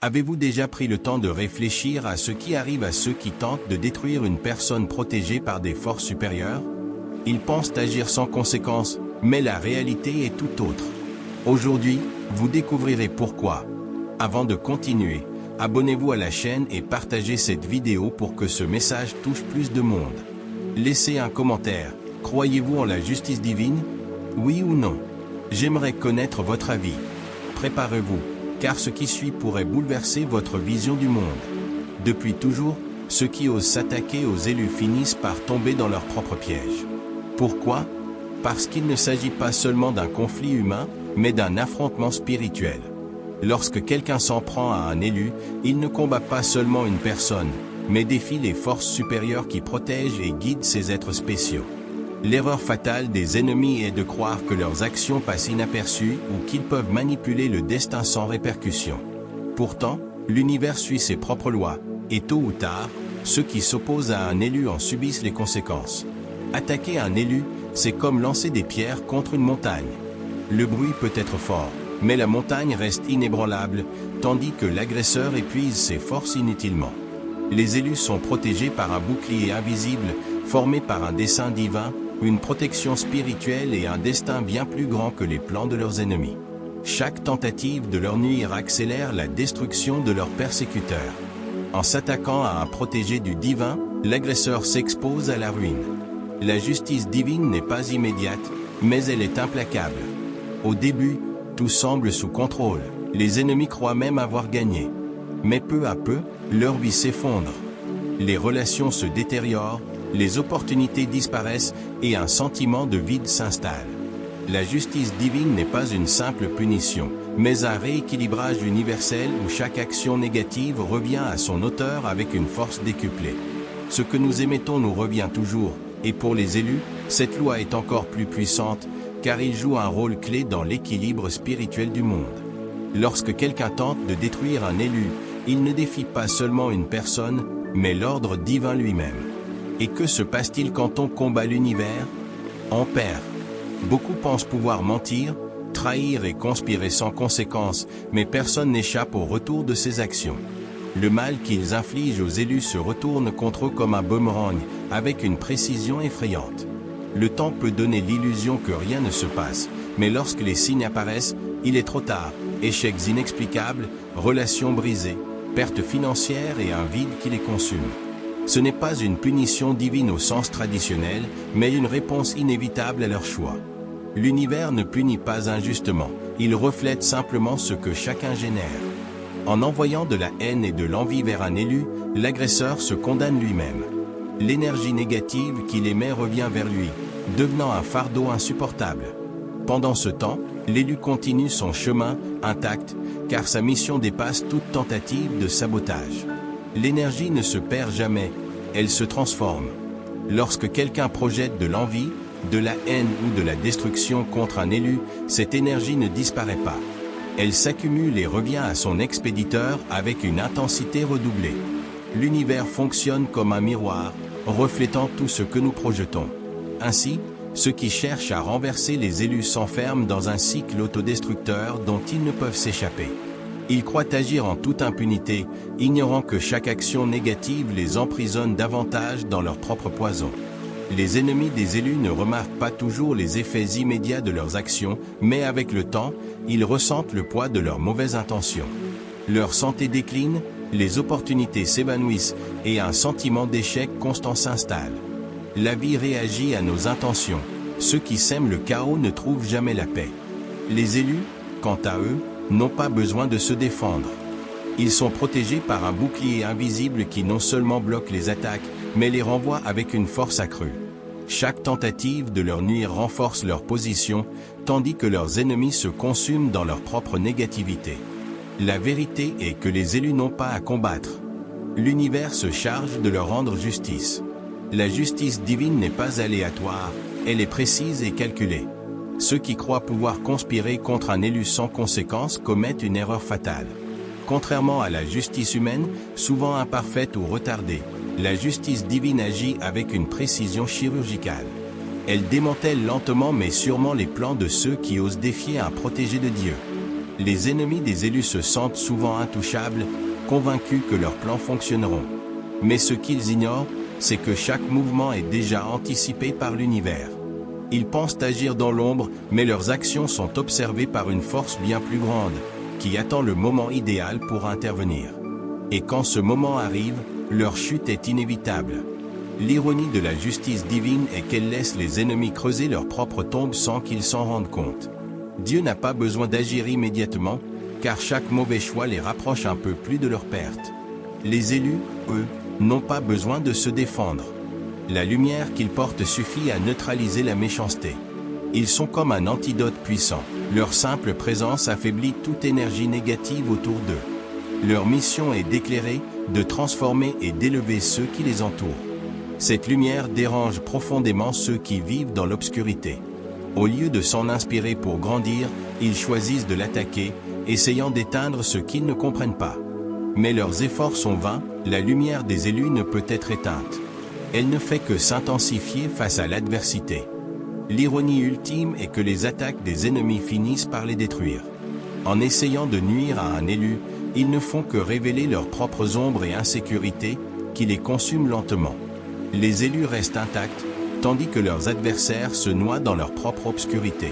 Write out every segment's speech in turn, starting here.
Avez-vous déjà pris le temps de réfléchir à ce qui arrive à ceux qui tentent de détruire une personne protégée par des forces supérieures? Ils pensent agir sans conséquence, mais la réalité est tout autre. Aujourd'hui, vous découvrirez pourquoi. Avant de continuer, abonnez-vous à la chaîne et partagez cette vidéo pour que ce message touche plus de monde. Laissez un commentaire. Croyez-vous en la justice divine? Oui ou non? J'aimerais connaître votre avis. Préparez-vous, car ce qui suit pourrait bouleverser votre vision du monde. Depuis toujours, ceux qui osent s'attaquer aux élus finissent par tomber dans leur propre piège. Pourquoi? Parce qu'il ne s'agit pas seulement d'un conflit humain, mais d'un affrontement spirituel. Lorsque quelqu'un s'en prend à un élu, il ne combat pas seulement une personne, mais défie les forces supérieures qui protègent et guident ces êtres spéciaux. L'erreur fatale des ennemis est de croire que leurs actions passent inaperçues ou qu'ils peuvent manipuler le destin sans répercussion. Pourtant, l'univers suit ses propres lois, et tôt ou tard, ceux qui s'opposent à un élu en subissent les conséquences. Attaquer un élu, c'est comme lancer des pierres contre une montagne. Le bruit peut être fort, mais la montagne reste inébranlable, tandis que l'agresseur épuise ses forces inutilement. Les élus sont protégés par un bouclier invisible, formé par un dessein divin, une protection spirituelle et un destin bien plus grand que les plans de leurs ennemis. Chaque tentative de leur nuire accélère la destruction de leurs persécuteurs. En s'attaquant à un protégé du divin, l'agresseur s'expose à la ruine. La justice divine n'est pas immédiate, mais elle est implacable. Au début, tout semble sous contrôle. Les ennemis croient même avoir gagné. Mais peu à peu, leur vie s'effondre. Les relations se détériorent, les opportunités disparaissent et un sentiment de vide s'installe. La justice divine n'est pas une simple punition, mais un rééquilibrage universel où chaque action négative revient à son auteur avec une force décuplée. Ce que nous émettons nous revient toujours, et pour les élus, cette loi est encore plus puissante, car ils jouent un rôle clé dans l'équilibre spirituel du monde. Lorsque quelqu'un tente de détruire un élu, il ne défie pas seulement une personne, mais l'ordre divin lui-même. Et que se passe-t-il quand on combat l'univers? On perd. Beaucoup pensent pouvoir mentir, trahir et conspirer sans conséquence, mais personne n'échappe au retour de ces actions. Le mal qu'ils infligent aux élus se retourne contre eux comme un boomerang, avec une précision effrayante. Le temps peut donner l'illusion que rien ne se passe, mais lorsque les signes apparaissent, il est trop tard. Échecs inexplicables, relations brisées, pertes financières et un vide qui les consume. Ce n'est pas une punition divine au sens traditionnel, mais une réponse inévitable à leur choix. L'univers ne punit pas injustement, il reflète simplement ce que chacun génère. En envoyant de la haine et de l'envie vers un élu, l'agresseur se condamne lui-même. L'énergie négative qu'il émet revient vers lui, devenant un fardeau insupportable. Pendant ce temps, l'élu continue son chemin, intact, car sa mission dépasse toute tentative de sabotage. L'énergie ne se perd jamais, elle se transforme. Lorsque quelqu'un projette de l'envie, de la haine ou de la destruction contre un élu, cette énergie ne disparaît pas. Elle s'accumule et revient à son expéditeur avec une intensité redoublée. L'univers fonctionne comme un miroir, reflétant tout ce que nous projetons. Ainsi, ceux qui cherchent à renverser les élus s'enferment dans un cycle autodestructeur dont ils ne peuvent s'échapper. Ils croient agir en toute impunité, ignorant que chaque action négative les emprisonne davantage dans leur propre poison. Les ennemis des élus ne remarquent pas toujours les effets immédiats de leurs actions, mais avec le temps, ils ressentent le poids de leurs mauvaises intentions. Leur santé décline, les opportunités s'évanouissent et un sentiment d'échec constant s'installe. La vie réagit à nos intentions. Ceux qui sèment le chaos ne trouvent jamais la paix. Les élus, quant à eux, n'ont pas besoin de se défendre. Ils sont protégés par un bouclier invisible qui non seulement bloque les attaques, mais les renvoie avec une force accrue. Chaque tentative de leur nuire renforce leur position, tandis que leurs ennemis se consument dans leur propre négativité. La vérité est que les élus n'ont pas à combattre. L'univers se charge de leur rendre justice. La justice divine n'est pas aléatoire, elle est précise et calculée. Ceux qui croient pouvoir conspirer contre un élu sans conséquence commettent une erreur fatale. Contrairement à la justice humaine, souvent imparfaite ou retardée, la justice divine agit avec une précision chirurgicale. Elle démantèle lentement mais sûrement les plans de ceux qui osent défier un protégé de Dieu. Les ennemis des élus se sentent souvent intouchables, convaincus que leurs plans fonctionneront. Mais ce qu'ils ignorent, c'est que chaque mouvement est déjà anticipé par l'univers. Ils pensent agir dans l'ombre, mais leurs actions sont observées par une force bien plus grande, qui attend le moment idéal pour intervenir. Et quand ce moment arrive, leur chute est inévitable. L'ironie de la justice divine est qu'elle laisse les ennemis creuser leur propre tombe sans qu'ils s'en rendent compte. Dieu n'a pas besoin d'agir immédiatement, car chaque mauvais choix les rapproche un peu plus de leur perte. Les élus, eux, n'ont pas besoin de se défendre. La lumière qu'ils portent suffit à neutraliser la méchanceté. Ils sont comme un antidote puissant. Leur simple présence affaiblit toute énergie négative autour d'eux. Leur mission est d'éclairer, de transformer et d'élever ceux qui les entourent. Cette lumière dérange profondément ceux qui vivent dans l'obscurité. Au lieu de s'en inspirer pour grandir, ils choisissent de l'attaquer, essayant d'éteindre ce qu'ils ne comprennent pas. Mais leurs efforts sont vains, la lumière des élus ne peut être éteinte. Elle ne fait que s'intensifier face à l'adversité. L'ironie ultime est que les attaques des ennemis finissent par les détruire. En essayant de nuire à un élu, ils ne font que révéler leurs propres ombres et insécurités, qui les consument lentement. Les élus restent intacts, tandis que leurs adversaires se noient dans leur propre obscurité.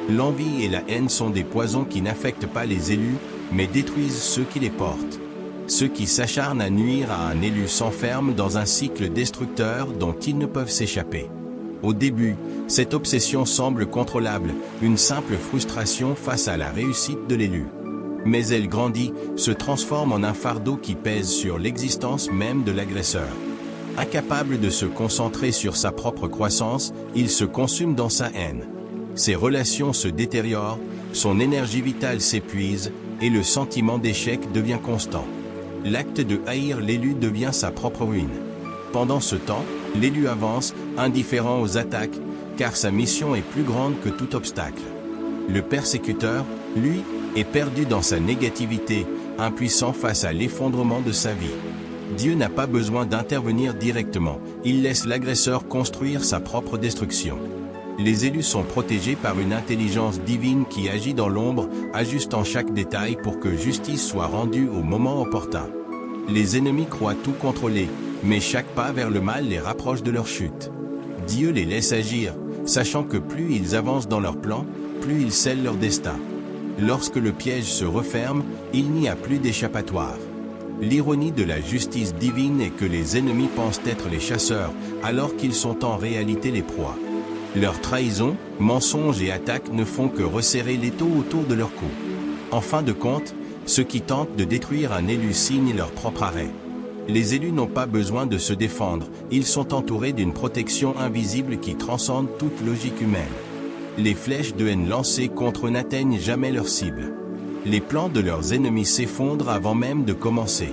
L'envie et la haine sont des poisons qui n'affectent pas les élus, mais détruisent ceux qui les portent. Ceux qui s'acharnent à nuire à un élu s'enferment dans un cycle destructeur dont ils ne peuvent s'échapper. Au début, cette obsession semble contrôlable, une simple frustration face à la réussite de l'élu. Mais elle grandit, se transforme en un fardeau qui pèse sur l'existence même de l'agresseur. Incapable de se concentrer sur sa propre croissance, il se consume dans sa haine. Ses relations se détériorent, son énergie vitale s'épuise, et le sentiment d'échec devient constant. L'acte de haïr l'élu devient sa propre ruine. Pendant ce temps, l'élu avance, indifférent aux attaques, car sa mission est plus grande que tout obstacle. Le persécuteur, lui, est perdu dans sa négativité, impuissant face à l'effondrement de sa vie. Dieu n'a pas besoin d'intervenir directement, il laisse l'agresseur construire sa propre destruction. Les élus sont protégés par une intelligence divine qui agit dans l'ombre, ajustant chaque détail pour que justice soit rendue au moment opportun. Les ennemis croient tout contrôler, mais chaque pas vers le mal les rapproche de leur chute. Dieu les laisse agir, sachant que plus ils avancent dans leur plan, plus ils scellent leur destin. Lorsque le piège se referme, il n'y a plus d'échappatoire. L'ironie de la justice divine est que les ennemis pensent être les chasseurs, alors qu'ils sont en réalité les proies. Leurs trahisons, mensonges et attaques ne font que resserrer l'étau autour de leur cou. En fin de compte, ceux qui tentent de détruire un élu signent leur propre arrêt. Les élus n'ont pas besoin de se défendre, ils sont entourés d'une protection invisible qui transcende toute logique humaine. Les flèches de haine lancées contre eux n'atteignent jamais leur cible. Les plans de leurs ennemis s'effondrent avant même de commencer.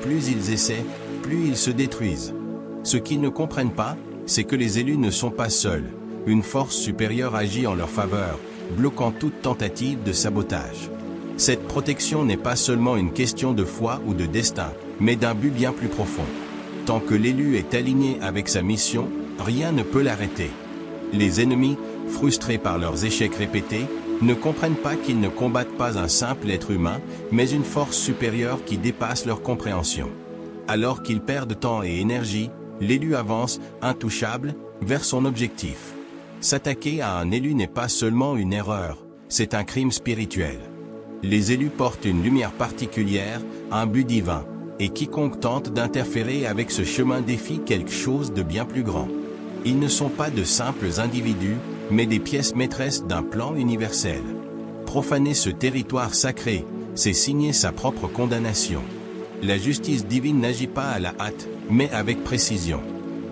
Plus ils essaient, plus ils se détruisent. Ce qu'ils ne comprennent pas, c'est que les élus ne sont pas seuls. Une force supérieure agit en leur faveur, bloquant toute tentative de sabotage. Cette protection n'est pas seulement une question de foi ou de destin, mais d'un but bien plus profond. Tant que l'élu est aligné avec sa mission, rien ne peut l'arrêter. Les ennemis, frustrés par leurs échecs répétés, ne comprennent pas qu'ils ne combattent pas un simple être humain, mais une force supérieure qui dépasse leur compréhension. Alors qu'ils perdent temps et énergie, l'élu avance, intouchable, vers son objectif. S'attaquer à un élu n'est pas seulement une erreur, c'est un crime spirituel. Les élus portent une lumière particulière, un but divin, et quiconque tente d'interférer avec ce chemin défie quelque chose de bien plus grand. Ils ne sont pas de simples individus, mais des pièces maîtresses d'un plan universel. Profaner ce territoire sacré, c'est signer sa propre condamnation. La justice divine n'agit pas à la hâte, mais avec précision.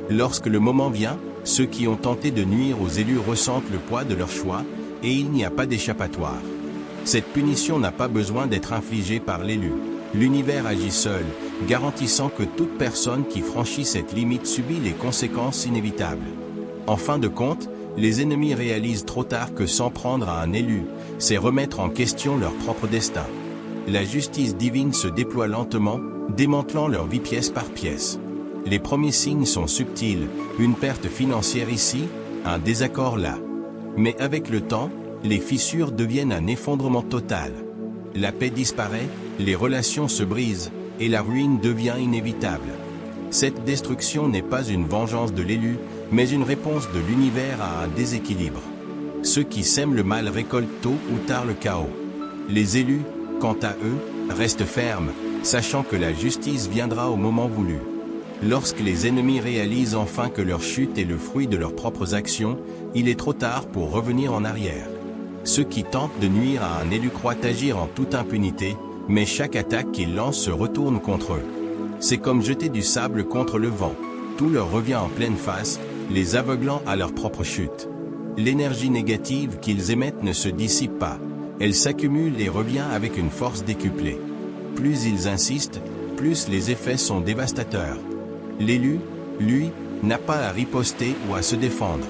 Lorsque le moment vient, ceux qui ont tenté de nuire aux élus ressentent le poids de leur choix, et il n'y a pas d'échappatoire. Cette punition n'a pas besoin d'être infligée par l'élu. L'univers agit seul, garantissant que toute personne qui franchit cette limite subit les conséquences inévitables. En fin de compte, les ennemis réalisent trop tard que s'en prendre à un élu, c'est remettre en question leur propre destin. La justice divine se déploie lentement, démantelant leur vie pièce par pièce. Les premiers signes sont subtils, une perte financière ici, un désaccord là. Mais avec le temps, les fissures deviennent un effondrement total. La paix disparaît, les relations se brisent, et la ruine devient inévitable. Cette destruction n'est pas une vengeance de l'élu, mais une réponse de l'univers à un déséquilibre. Ceux qui sèment le mal récoltent tôt ou tard le chaos. Les élus, quant à eux, restent fermes, sachant que la justice viendra au moment voulu. Lorsque les ennemis réalisent enfin que leur chute est le fruit de leurs propres actions, il est trop tard pour revenir en arrière. Ceux qui tentent de nuire à un élu croient agir en toute impunité, mais chaque attaque qu'ils lancent se retourne contre eux. C'est comme jeter du sable contre le vent. Tout leur revient en pleine face, les aveuglant à leur propre chute. L'énergie négative qu'ils émettent ne se dissipe pas. Elle s'accumule et revient avec une force décuplée. Plus ils insistent, plus les effets sont dévastateurs. L'élu, lui, n'a pas à riposter ou à se défendre.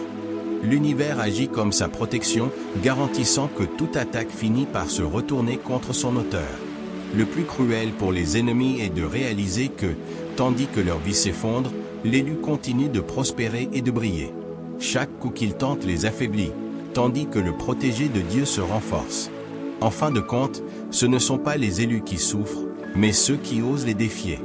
L'univers agit comme sa protection, garantissant que toute attaque finit par se retourner contre son auteur. Le plus cruel pour les ennemis est de réaliser que, tandis que leur vie s'effondre, l'élu continue de prospérer et de briller. Chaque coup qu'il tente les affaiblit, tandis que le protégé de Dieu se renforce. En fin de compte, ce ne sont pas les élus qui souffrent, mais ceux qui osent les défier.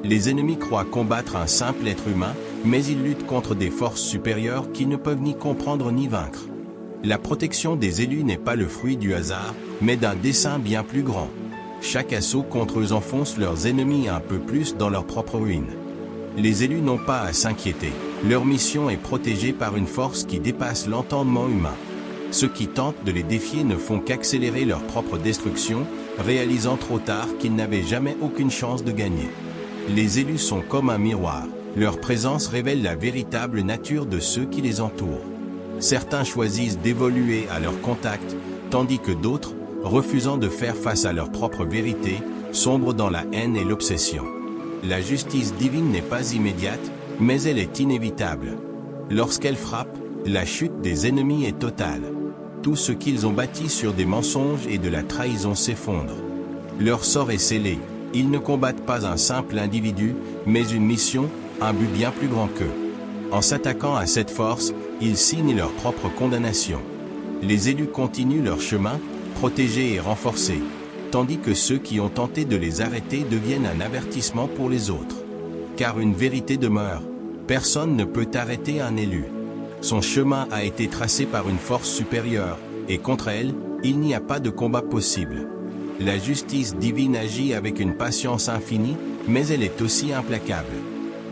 Les ennemis croient combattre un simple être humain, mais ils luttent contre des forces supérieures qu'ils ne peuvent ni comprendre ni vaincre. La protection des élus n'est pas le fruit du hasard, mais d'un dessein bien plus grand. Chaque assaut contre eux enfonce leurs ennemis un peu plus dans leur propre ruine. Les élus n'ont pas à s'inquiéter. Leur mission est protégée par une force qui dépasse l'entendement humain. Ceux qui tentent de les défier ne font qu'accélérer leur propre destruction, réalisant trop tard qu'ils n'avaient jamais aucune chance de gagner. Les élus sont comme un miroir. Leur présence révèle la véritable nature de ceux qui les entourent. Certains choisissent d'évoluer à leur contact, tandis que d'autres, refusant de faire face à leur propre vérité, sombrent dans la haine et l'obsession. La justice divine n'est pas immédiate, mais elle est inévitable. Lorsqu'elle frappe, la chute des ennemis est totale. Tout ce qu'ils ont bâti sur des mensonges et de la trahison s'effondre. Leur sort est scellé. Ils ne combattent pas un simple individu, mais une mission, un but bien plus grand qu'eux. En s'attaquant à cette force, ils signent leur propre condamnation. Les élus continuent leur chemin, protégés et renforcés, tandis que ceux qui ont tenté de les arrêter deviennent un avertissement pour les autres. Car une vérité demeure, personne ne peut arrêter un élu. Son chemin a été tracé par une force supérieure, et contre elle, il n'y a pas de combat possible. La justice divine agit avec une patience infinie, mais elle est aussi implacable.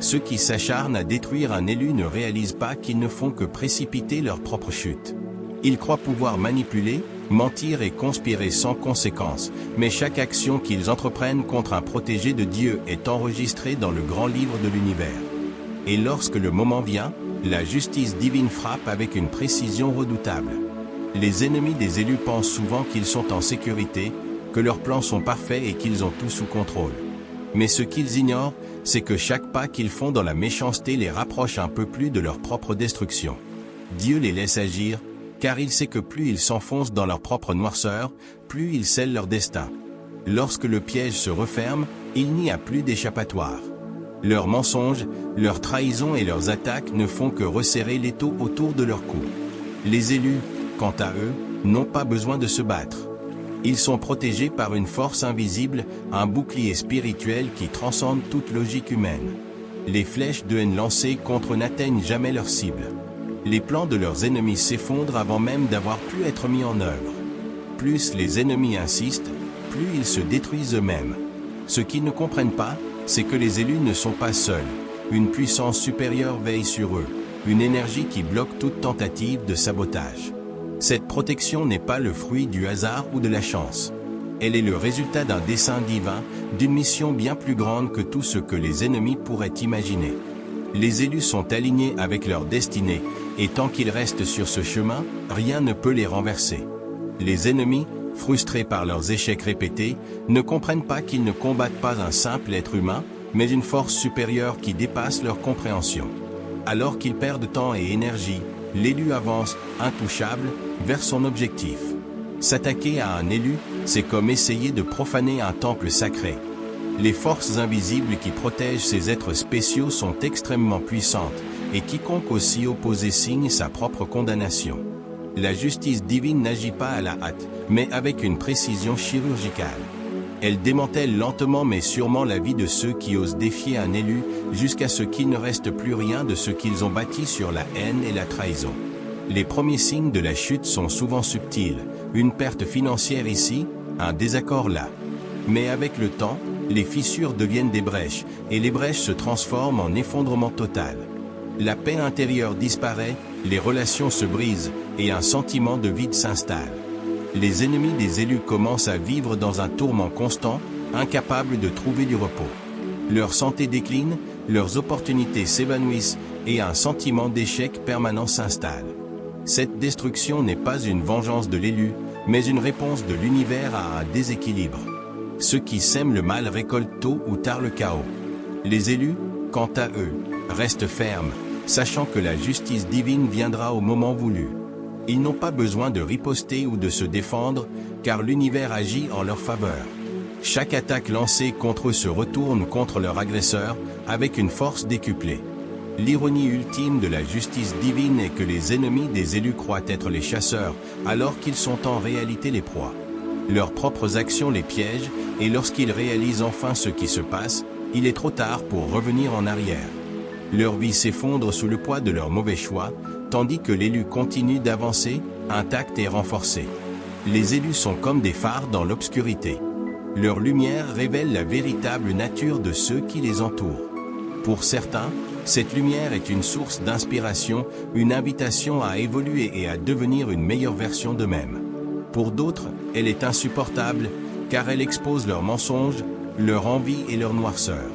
Ceux qui s'acharnent à détruire un élu ne réalisent pas qu'ils ne font que précipiter leur propre chute. Ils croient pouvoir manipuler, mentir et conspirer sans conséquence, mais chaque action qu'ils entreprennent contre un protégé de Dieu est enregistrée dans le grand livre de l'univers. Et lorsque le moment vient, la justice divine frappe avec une précision redoutable. Les ennemis des élus pensent souvent qu'ils sont en sécurité, que leurs plans sont parfaits et qu'ils ont tout sous contrôle. Mais ce qu'ils ignorent, c'est que chaque pas qu'ils font dans la méchanceté les rapproche un peu plus de leur propre destruction. Dieu les laisse agir, car il sait que plus ils s'enfoncent dans leur propre noirceur, plus ils scellent leur destin. Lorsque le piège se referme, il n'y a plus d'échappatoire. Leurs mensonges, leurs trahisons et leurs attaques ne font que resserrer l'étau autour de leur cou. Les élus, quant à eux, n'ont pas besoin de se battre. Ils sont protégés par une force invisible, un bouclier spirituel qui transcende toute logique humaine. Les flèches de haine lancées contre eux n'atteignent jamais leur cible. Les plans de leurs ennemis s'effondrent avant même d'avoir pu être mis en œuvre. Plus les ennemis insistent, plus ils se détruisent eux-mêmes. Ce qu'ils ne comprennent pas, c'est que les élus ne sont pas seuls. Une puissance supérieure veille sur eux, une énergie qui bloque toute tentative de sabotage. Cette protection n'est pas le fruit du hasard ou de la chance. Elle est le résultat d'un dessein divin, d'une mission bien plus grande que tout ce que les ennemis pourraient imaginer. Les élus sont alignés avec leur destinée, et tant qu'ils restent sur ce chemin, rien ne peut les renverser. Les ennemis, frustrés par leurs échecs répétés, ne comprennent pas qu'ils ne combattent pas un simple être humain, mais une force supérieure qui dépasse leur compréhension. Alors qu'ils perdent temps et énergie, l'élu avance, intouchable, vers son objectif. S'attaquer à un élu, c'est comme essayer de profaner un temple sacré. Les forces invisibles qui protègent ces êtres spéciaux sont extrêmement puissantes, et quiconque aussi opposé signe sa propre condamnation. La justice divine n'agit pas à la hâte, mais avec une précision chirurgicale. Elle démantèle lentement mais sûrement la vie de ceux qui osent défier un élu, jusqu'à ce qu'il ne reste plus rien de ce qu'ils ont bâti sur la haine et la trahison. Les premiers signes de la chute sont souvent subtils, une perte financière ici, un désaccord là. Mais avec le temps, les fissures deviennent des brèches, et les brèches se transforment en effondrement total. La paix intérieure disparaît, les relations se brisent, et un sentiment de vide s'installe. Les ennemis des élus commencent à vivre dans un tourment constant, incapables de trouver du repos. Leur santé décline, leurs opportunités s'évanouissent, et un sentiment d'échec permanent s'installe. Cette destruction n'est pas une vengeance de l'élu, mais une réponse de l'univers à un déséquilibre. Ceux qui sèment le mal récoltent tôt ou tard le chaos. Les élus, quant à eux, restent fermes, sachant que la justice divine viendra au moment voulu. Ils n'ont pas besoin de riposter ou de se défendre, car l'univers agit en leur faveur. Chaque attaque lancée contre eux se retourne contre leur agresseur, avec une force décuplée. L'ironie ultime de la justice divine est que les ennemis des élus croient être les chasseurs, alors qu'ils sont en réalité les proies. Leurs propres actions les piègent, et lorsqu'ils réalisent enfin ce qui se passe, il est trop tard pour revenir en arrière. Leur vie s'effondre sous le poids de leurs mauvais choix, tandis que l'élu continue d'avancer, intact et renforcé. Les élus sont comme des phares dans l'obscurité. Leur lumière révèle la véritable nature de ceux qui les entourent. Pour certains, cette lumière est une source d'inspiration, une invitation à évoluer et à devenir une meilleure version d'eux-mêmes. Pour d'autres, elle est insupportable, car elle expose leurs mensonges, leur envie et leur noirceur.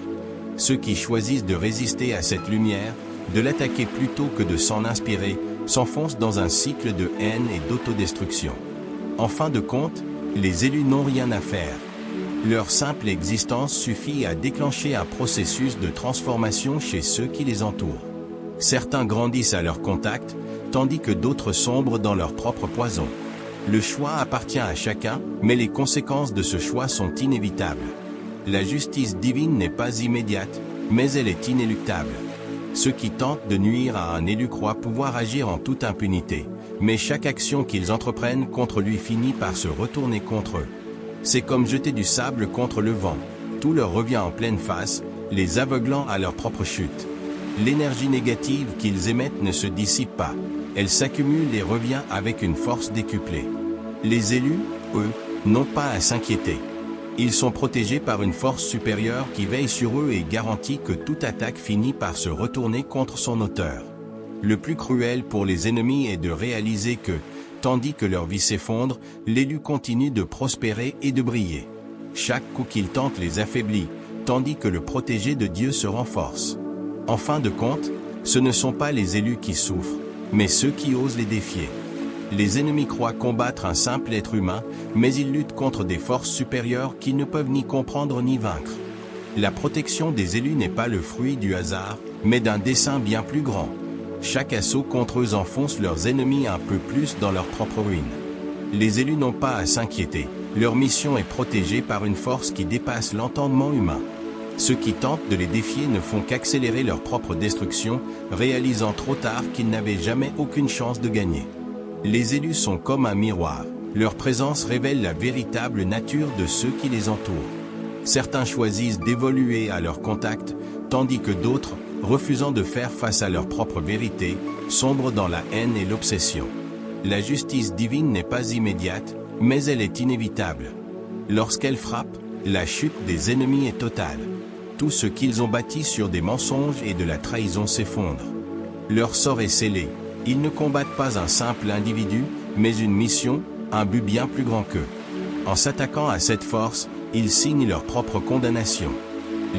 Ceux qui choisissent de résister à cette lumière, de l'attaquer plutôt que de s'en inspirer, s'enfoncent dans un cycle de haine et d'autodestruction. En fin de compte, les élus n'ont rien à faire. Leur simple existence suffit à déclencher un processus de transformation chez ceux qui les entourent. Certains grandissent à leur contact, tandis que d'autres sombrent dans leur propre poison. Le choix appartient à chacun, mais les conséquences de ce choix sont inévitables. La justice divine n'est pas immédiate, mais elle est inéluctable. Ceux qui tentent de nuire à un élu croient pouvoir agir en toute impunité, mais chaque action qu'ils entreprennent contre lui finit par se retourner contre eux. C'est comme jeter du sable contre le vent, tout leur revient en pleine face, les aveuglant à leur propre chute. L'énergie négative qu'ils émettent ne se dissipe pas, elle s'accumule et revient avec une force décuplée. Les élus, eux, n'ont pas à s'inquiéter. Ils sont protégés par une force supérieure qui veille sur eux et garantit que toute attaque finit par se retourner contre son auteur. Le plus cruel pour les ennemis est de réaliser que, tandis que leur vie s'effondre, l'élu continue de prospérer et de briller. Chaque coup qu'il tente les affaiblit, tandis que le protégé de Dieu se renforce. En fin de compte, ce ne sont pas les élus qui souffrent, mais ceux qui osent les défier. Les ennemis croient combattre un simple être humain, mais ils luttent contre des forces supérieures qui ne peuvent ni comprendre ni vaincre. La protection des élus n'est pas le fruit du hasard, mais d'un dessein bien plus grand. Chaque assaut contre eux enfonce leurs ennemis un peu plus dans leur propre ruine. Les élus n'ont pas à s'inquiéter, leur mission est protégée par une force qui dépasse l'entendement humain. Ceux qui tentent de les défier ne font qu'accélérer leur propre destruction, réalisant trop tard qu'ils n'avaient jamais aucune chance de gagner. Les élus sont comme un miroir, leur présence révèle la véritable nature de ceux qui les entourent. Certains choisissent d'évoluer à leur contact, tandis que d'autres, refusant de faire face à leur propre vérité, sombrent dans la haine et l'obsession. La justice divine n'est pas immédiate, mais elle est inévitable. Lorsqu'elle frappe, la chute des ennemis est totale. Tout ce qu'ils ont bâti sur des mensonges et de la trahison s'effondre. Leur sort est scellé. Ils ne combattent pas un simple individu, mais une mission, un but bien plus grand qu'eux. En s'attaquant à cette force, ils signent leur propre condamnation.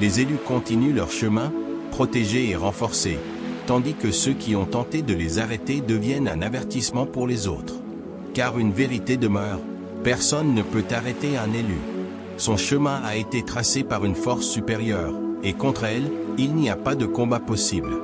Les élus continuent leur chemin, protégés et renforcés, tandis que ceux qui ont tenté de les arrêter deviennent un avertissement pour les autres. Car une vérité demeure, personne ne peut arrêter un élu. Son chemin a été tracé par une force supérieure, et contre elle, il n'y a pas de combat possible.